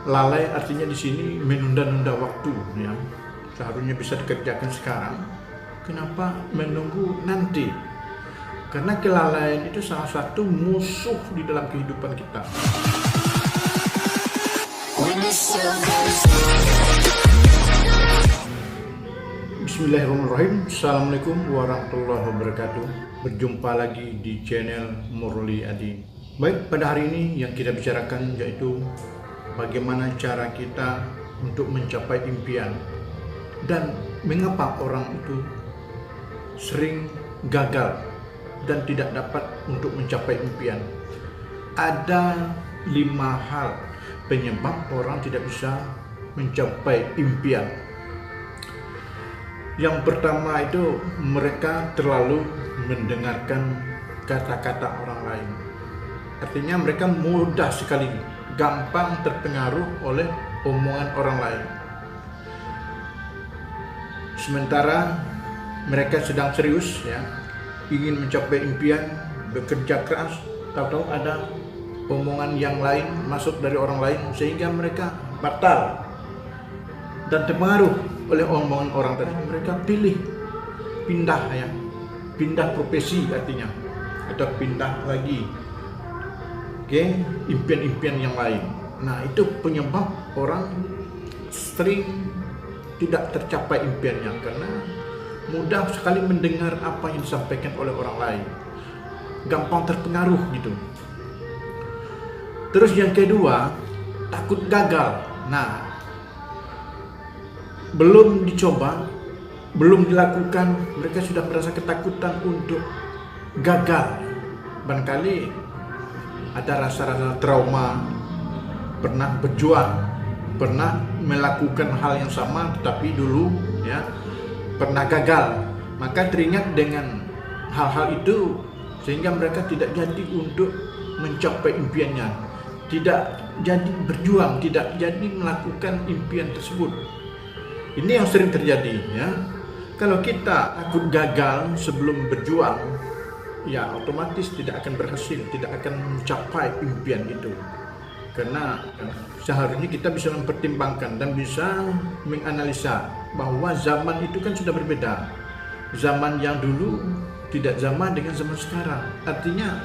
Lalai artinya di sini menunda-nunda waktu, ya. Seharusnya bisa dikerjakan sekarang. Kenapa menunggu nanti? Karena kelalaian itu salah satu musuh di dalam kehidupan kita. Bismillahirrahmanirrahim. Assalamualaikum warahmatullahi wabarakatuh. Berjumpa lagi di channel Murli Adi. Baik, pada hari ini yang kita bicarakan yaitu bagaimana cara kita untuk mencapai impian dan mengapa orang itu sering gagal dan tidak dapat untuk mencapai impian. Ada 5 hal penyebab orang tidak bisa mencapai impian. Yang pertama itu mereka terlalu mendengarkan kata-kata orang lain. Artinya mereka mudah sekali gampang terpengaruh oleh omongan orang lain. Sementara mereka sedang serius, ya, ingin mencapai impian, bekerja keras, tahu-tahu ada omongan yang lain masuk dari orang lain sehingga mereka batal dan terpengaruh oleh omongan orang tadi. Mereka pindah, ya, pindah profesi artinya, atau pindah lagi ke impian-impian yang lain. Nah, itu penyebab orang sering tidak tercapai impiannya karena mudah sekali mendengar apa yang disampaikan oleh orang lain, gampang terpengaruh gitu. Terus yang kedua, takut gagal. Nah, belum dicoba, belum dilakukan, mereka sudah merasa ketakutan untuk gagal. Barangkali ada rasa-rasa trauma, pernah berjuang, pernah melakukan hal yang sama tetapi dulu, ya, pernah gagal, maka teringat dengan hal-hal itu sehingga mereka tidak jadi untuk mencapai impiannya, tidak jadi berjuang, tidak jadi melakukan impian tersebut. Ini yang sering terjadi, ya. Kalau kita takut gagal sebelum berjuang, ya otomatis tidak akan berhasil, tidak akan mencapai impian itu. Karena seharusnya kita bisa mempertimbangkan dan bisa menganalisa bahwa zaman itu kan sudah berbeda. Zaman yang dulu tidak zaman dengan zaman sekarang. Artinya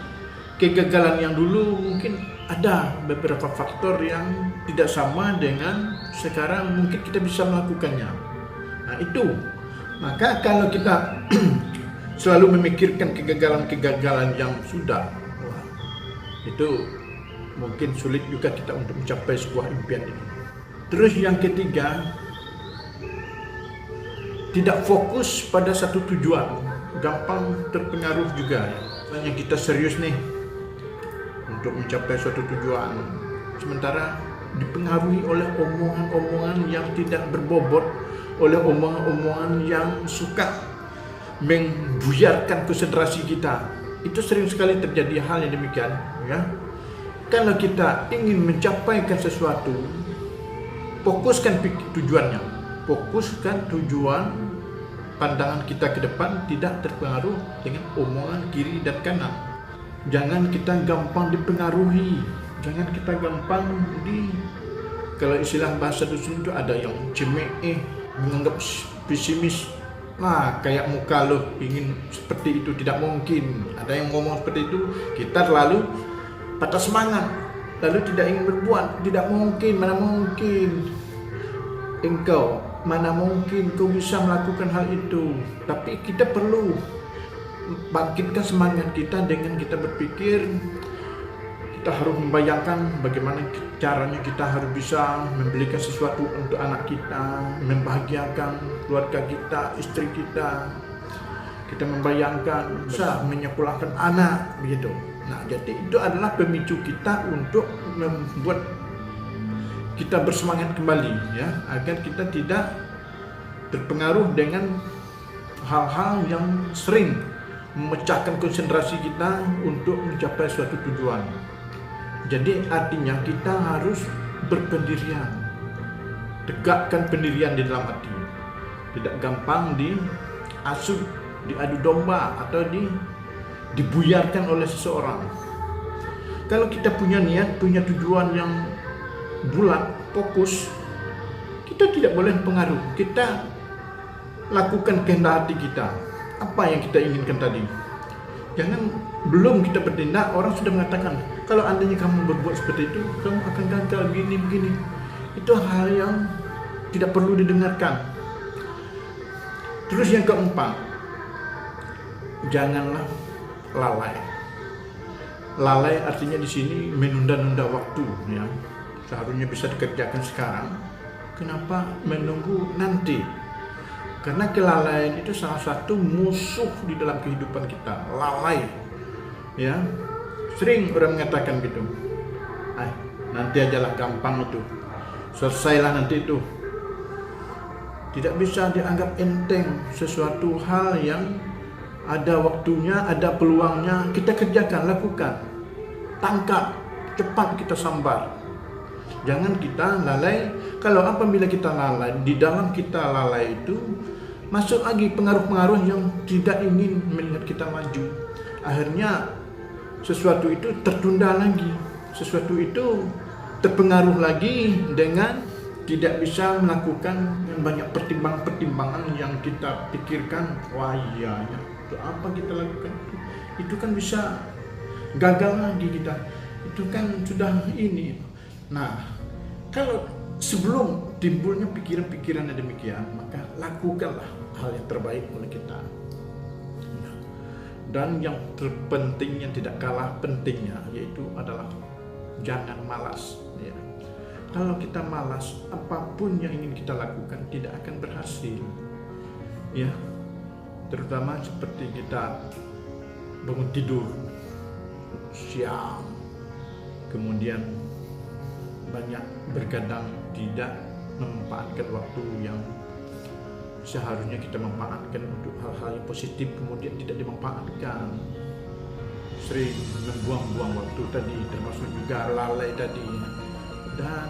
kegagalan yang dulu mungkin ada beberapa faktor yang tidak sama dengan sekarang, mungkin kita bisa melakukannya. Nah, itu. Maka kalau kita selalu memikirkan kegagalan-kegagalan yang sudah, wah, itu mungkin sulit juga kita untuk mencapai sebuah impian ini. Terus yang ketiga, tidak fokus pada satu tujuan, gampang terpengaruh juga. Hanya kita serius nih untuk mencapai suatu tujuan, sementara dipengaruhi oleh omongan-omongan yang tidak berbobot, oleh omongan-omongan yang suka membuyarkan konsentrasi kita. Itu sering sekali terjadi hal yang demikian, ya. Kalau kita ingin mencapaikan sesuatu, fokuskan tujuannya, fokuskan tujuan pandangan kita ke depan, tidak terpengaruh dengan omongan kiri dan kanan. Jangan kita gampang dipengaruhi, jangan kita gampang kalau istilah bahasa dusun itu ada yang cemeh, menganggap pesimis. Nah, kayak muka lo ingin seperti itu, tidak mungkin. Ada yang ngomong seperti itu, kita terlalu patah semangat, lalu tidak ingin berbuat. Tidak mungkin, mana mungkin engkau, mana mungkin kau bisa melakukan hal itu. Tapi kita perlu bangkitkan semangat kita dengan kita berpikir, kita harus membayangkan bagaimana caranya kita harus bisa membelikan sesuatu untuk anak kita, membahagiakan keluarga kita, istri kita. Kita membayangkan bisa menyekolahkan anak, begitu. Nah, jadi itu adalah pemicu kita untuk membuat kita bersemangat kembali, ya, agar kita tidak terpengaruh dengan hal-hal yang sering memecahkan konsentrasi kita untuk mencapai suatu tujuan. Jadi artinya kita harus berpendirian, tegakkan pendirian di dalam hati, tidak gampang diasuh, diadu domba atau dibuyarkan oleh seseorang. Kalau kita punya niat, punya tujuan yang bulat, fokus, kita tidak boleh pengaruh. Kita lakukan kehendak hati kita, apa yang kita inginkan tadi. Jangan belum kita bertindak, orang sudah mengatakan, kalau andainya kamu berbuat seperti itu, kamu akan gagal begini. Itu hal yang tidak perlu didengarkan. Terus yang keempat, janganlah lalai. Lalai artinya di sini menunda-nunda waktu, ya. Seharusnya bisa dikerjakan sekarang. Kenapa menunggu nanti? Karena kelalaian itu salah satu musuh di dalam kehidupan kita. Lalai, ya. Sering orang mengatakan gitu. Nanti ajalah, gampang itu. Selesailah nanti itu. Tidak bisa dianggap enteng. Sesuatu hal yang ada waktunya, ada peluangnya, kita kerjakan, lakukan. Tangkap, cepat kita sambar. Jangan kita lalai. Kalau apabila kita lalai, di dalam kita lalai itu masuk lagi pengaruh-pengaruh yang tidak ingin melihat kita maju. Akhirnya sesuatu itu tertunda lagi. Sesuatu itu terpengaruh lagi dengan tidak bisa melakukan banyak pertimbangan-pertimbangan yang kita pikirkan. Wah iya, itu apa kita lakukan? Itu kan bisa gagal lagi kita. Itu kan sudah ini. Nah, kalau sebelum timbulnya pikiran-pikiran yang demikian, maka lakukanlah hal yang terbaik oleh kita. Dan yang terpenting, yang tidak kalah pentingnya, yaitu adalah jangan malas, ya. Kalau kita malas, apapun yang ingin kita lakukan tidak akan berhasil, ya. Terutama seperti kita bangun tidur siang, kemudian banyak bergadang, tidak memanfaatkan waktu yang seharusnya kita manfaatkan untuk hal-hal yang positif, kemudian tidak dimanfaatkan. Sering membuang-buang waktu tadi, termasuk juga lalai tadi. Dan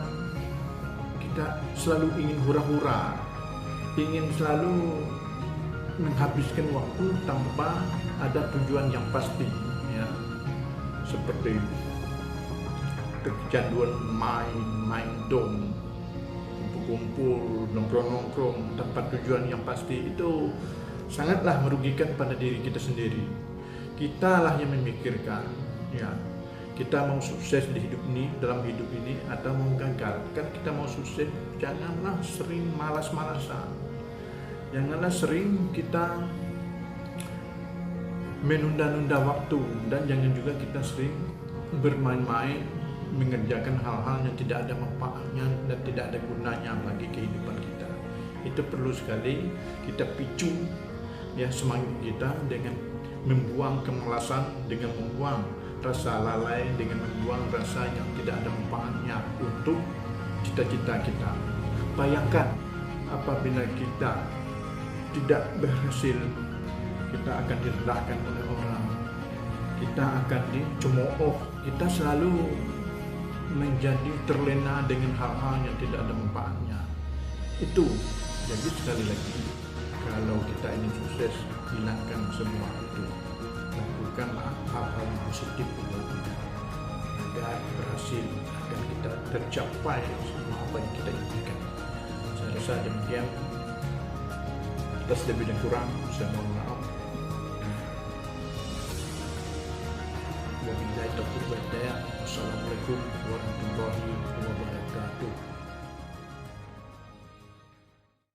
kita selalu ingin hura-hura, ingin selalu menghabiskan waktu tanpa ada tujuan yang pasti, ya. Seperti kecanduan main dong, kumpul-kumpul, nongkrong-nongkrong tanpa tujuan yang pasti, itu sangatlah merugikan pada diri kita sendiri. Kita lah yang memikirkan, ya, kita mau sukses di hidup ini, dalam hidup ini, atau mau gagal. Kan kita mau sukses, janganlah sering malas-malasan, janganlah sering kita menunda-nunda waktu, dan jangan juga kita sering bermain-main mengerjakan hal-hal yang tidak ada manfaatnya dan tidak ada gunanya bagi kehidupan kita. Itu perlu sekali kita picu, ya, semangat kita dengan membuang kemalasan, dengan membuang rasa lalai, dengan membuang rasa yang tidak ada manfaatnya untuk cita-cita kita. Bayangkan apabila kita tidak berhasil, kita akan direndahkan oleh orang, kita akan dicemooh, kita selalu menjadi terlena dengan hal-hal yang tidak ada manfaatnya. Itu jadi sekali lagi, kalau kita ingin sukses, hilangkan semua itu. Lakukanlah hal-hal yang positif agar berhasil, agar kita tercapai semua apa yang kita inginkan. Saya rasa demikian. Atas lebih dan kurang, saya mohon maaf. Wabillahi taufiq wal hidayah. Wassalamualaikum warahmatullahi wabarakatuh.